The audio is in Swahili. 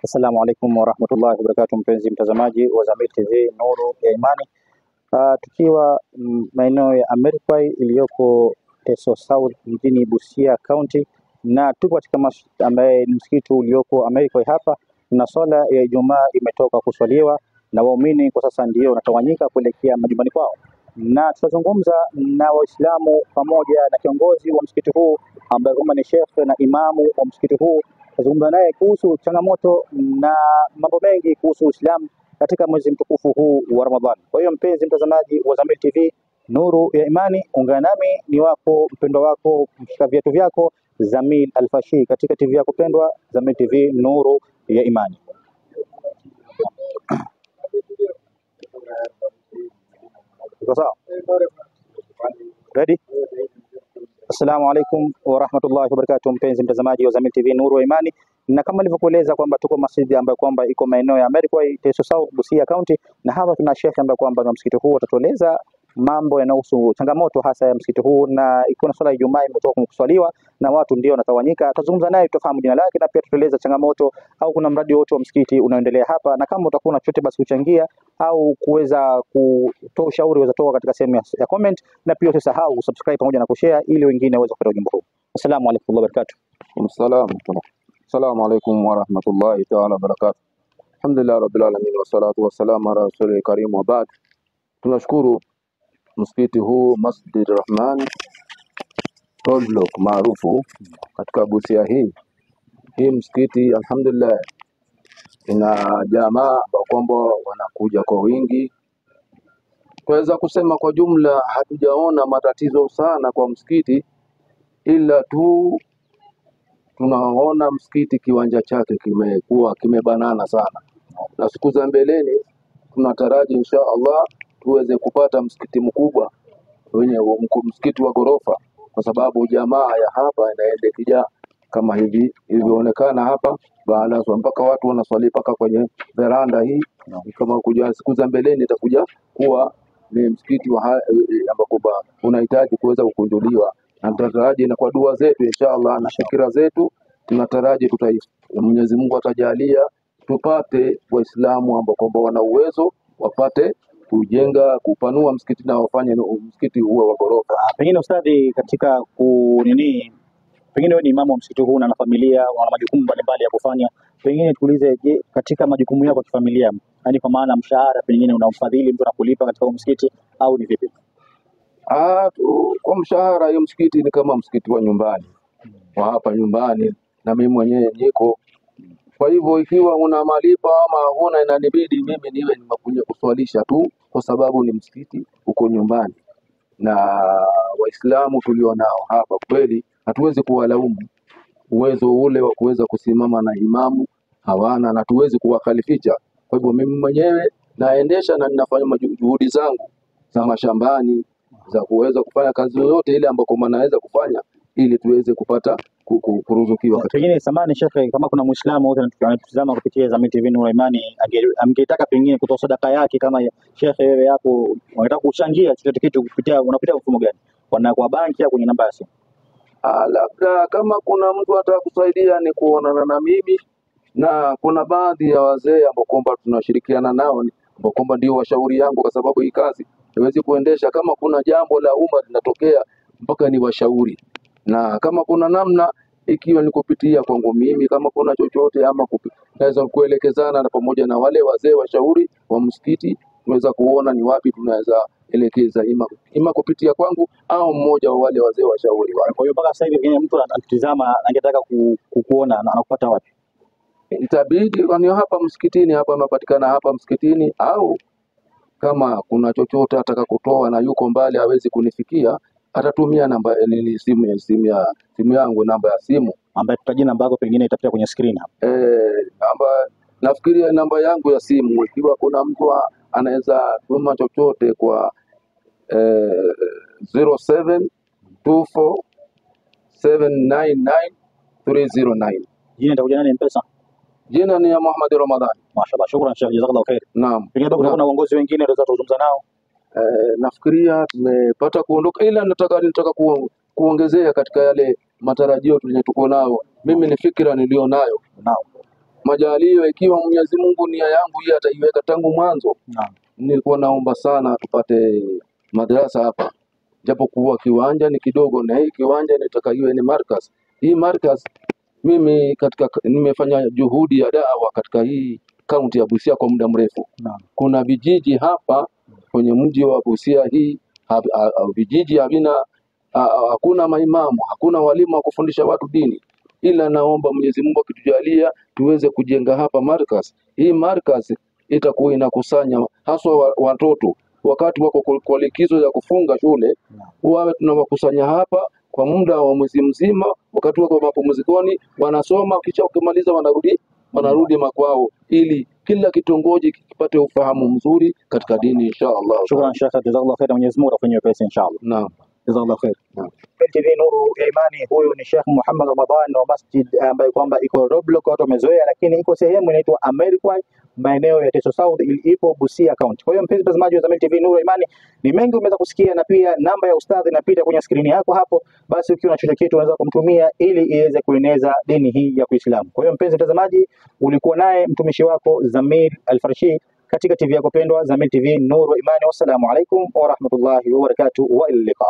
Assalamu alaikum warahmatullahi wabarakatuh, mpenzi mtazamaji wa Zamyl TV Nuru ya Imani. Tukiwa maeneo ya Amerikway iliyoko Teso South mjini Busia County, na tuko katika ambaye ni msikiti ulioko Amerikway hapa, na swala ya Ijumaa imetoka kuswaliwa na waumini kwa sasa ndio wanatawanyika kuelekea majumbani kwao, na tutazungumza na Waislamu pamoja na kiongozi wa msikiti huu ambaye ni Sheikh na imamu wa msikiti huu. Tutazungumza naye kuhusu changamoto na mambo mengi kuhusu Uislamu katika mwezi mtukufu huu wa Ramadhani. Kwa hiyo mpenzi mtazamaji wa Zamyl TV Nuru ya Imani, ungana nami ni wako mpendwa wako mshika viatu vyako Zamyl Alfashi katika TV yako pendwa Zamyl TV Nuru ya Imani. Iko sawa? Ready? Assalamu alaikum wa rahmatullahi wa barakatuh, mpenzi mtazamaji wa Zamyl TV Nuru ya Imani, na kama nilivyokueleza kwamba tuko masjidi ambayo kwamba iko maeneo ya Amerikway, Teso South, Busia County, na hapa tuna Sheikh ambaye kwamba na msikiti huu atatueleza mambo yanayohusu changamoto hasa ya msikiti huu, na iko na swala ya Ijumaa imetoka kuswaliwa na watu ndio wanatawanyika. Tutazungumza naye tufahamu jina lake na pia tutueleza changamoto au kuna mradi wote wa msikiti unaoendelea hapa, na kama utakuwa na chochote basi kuchangia au kuweza kutoa ushauri waweza toka katika sehemu ya comment, na pia usisahau subscribe pamoja na kushare ili wengine waweze kupata ujumbe huu. Assalamu alaykum wa barakatuh. Assalamu alaykum wa rahmatullahi ta'ala wa barakatuh. Alhamdulillah rabbil alamin wa salatu wa salam ala rasulil karim wa ba'd. Tunashukuru msikiti huu Masjid Rahman Roadblock maarufu katika Busia hii msikiti alhamdulillah ina jamaa kwamba wanakuja kwa wingi. Tuweza kusema kwa jumla hatujaona matatizo sana kwa msikiti, ila tu tunaona msikiti kiwanja chake kimebanana sana, na siku za mbeleni tunataraji insha Allah tuweze kupata msikiti mkubwa wenye msikiti wa gorofa, kwa sababu jamaa ya hapa inaende kija kama hivi ilivyoonekana hapa baada mpaka watu wanaswali paka kwenye veranda hii. Kama kuja siku za mbeleni itakuja kuwa ni msikiti ambao unahitaji kuweza kukunjuliwa, na tunataraji na kwa dua zetu inshallah na shakira zetu tunataraji Mwenyezi Mungu atajalia tupate Waislamu ambao kwamba wana uwezo wapate kujenga kupanua msikiti na wafanye msikiti huo wa gorofa. Pengine ustadhi, katika pengine wewe ni imamu wa msikiti huu na familia wana majukumu mbalimbali ya kufanya, pengine tuulize, je, katika majukumu yako ya kifamilia, yani kwa maana mshahara pengine unamfadhili mtu anakulipa katika msikiti au ni vipi? Kwa mshahara hiyo msikiti ni kama msikiti wa nyumbani wa hapa nyumbani, na mimi mwenyewe niko. Kwa hivyo ikiwa una malipa ama huna, inanibidi mimi niwe nimekuja kuswalisha tu, kwa sababu ni msikiti uko nyumbani. Na Waislamu tulio nao hapa kweli hatuwezi kuwalaumu, uwezo ule wa kuweza kusimama na imamu hawana, na tuwezi kuwakhalificha. Kwa hivyo mimi mwenyewe naendesha na ninafanya juhudi zangu za mashambani za kuweza kufanya kazi yoyote ile ambayo naweza kufanya ili tuweze kupata kuruzukiwa. Pengine samani Sheikh, kama kuna Muislamu wote anatutazama kupitia Zamyl TV Nuru ya Imani, angetaka pengine kutoa sadaka yake kama Sheikh wewe hapo unataka kuchangia chochote kitu unapitia mfumo gani? Kwa banki au kwenye namba ya simu? Labda kama kuna mtu ataka kusaidia ni kuonana na mimi, na kuna baadhi ya wazee ambao kwamba tunashirikiana nao ambao kwamba ndio washauri yangu, kwa sababu hii kazi haiwezi kuendesha kama kuna jambo la umma linatokea mpaka ni washauri, na kama kuna namna ikiwa ni kupitia kwangu mimi, kama kuna chochote ama naweza kuelekezana na pamoja na wale wazee washauri wa msikiti, tunaweza kuona ni wapi tunaweza elekeza ima kupitia kwangu au mmoja wa wale wazee washauri. Kwa hiyo mpaka sasa hivi kwenye mtu anatutazama angetaka kukuona anakupata wapi? Itabidi kwani hapa msikitini, hapa mapatikana hapa msikitini, au kama kuna chochote ataka kutoa na yuko mbali hawezi kunifikia, atatumia namba simu yangu, namba ya simu ambayo tutajia namba yako pengine itapita kwenye screen hapa. Nafikiria namba yangu ya simu, ikiwa kuna mtu anaweza tuma chochote kwa 0724799309. Jina nitakuja nani mpesa? Jina ni ya Muhammad Ramadhani. Mashaallah, shukrani Sheikh, jazakallahu khair. Naam. Pengine kuna uongozi wengine tunaweza kuzungumza nao. Nafikiria tumepata kuondoka, ila nataka kuongezea katika yale matarajio tuko nao. Mimi ni fikra nilionayo. Naam. majalio, ikiwa Mwenyezi Mungu nia yangu hii ataiweka tangu mwanzo. Naam. Nilikuwa naomba sana tupate madrasa hapa, japo kuwa kiwanja ni kidogo, na hii kiwanja nataka iwe ni markaz. Hii markaz mimi nimefanya juhudi ya dawa katika hii kaunti ya Busia kwa muda mrefu. Naam. Kuna vijiji hapa kwenye mji wa Busia hii vijiji hakuna maimamu, hakuna walimu wa kufundisha watu dini, ila naomba Mwenyezi Mungu akitujalia tuweze kujenga hapa markaz. Hii markaz itakuwa inakusanya haswa watoto wakati wako kwa likizo ya kufunga shule, wawe tunawakusanya hapa kwa muda wa mwezi mzima, wakati wako mapumzikoni wanasoma, kisha ukimaliza wanarudi makwao, ili kila kitongoji kipate ufahamu mzuri katika dini inshallah. Shukran Sheikh, jazakallahu khair, Mwenyezi Mungu afanyie pesa inshallah. Naam. Jazakallahu khair. TV Nuru ya Imani, huyu ni Sheikh Muhammad Ramadhan wa masjid ambayo kwamba iko Roblox, watu wamezoea, lakini iko sehemu inaitwa American, maeneo ya Teso South, ipo Busia County. Kwa hiyo mpenzi mtazamaji wa Zamyl TV Nuru ya Imani, ni mengi umeweza kusikia, na pia namba ya ustadhi inapita kwenye skrini yako hapo. Basi ukiwa na chochote kitu unaweza kumtumia ili iweze kueneza dini hii ya Kiislamu. Kwa hiyo mpenzi mtazamaji, ulikuwa naye mtumishi wako Zamyl Al-Farshi katika TV yako pendwa Zamyl TV Nuru ya Imani. Wassalamu alaikum wa rahmatullahi wa barakatuh, wa ila liqa.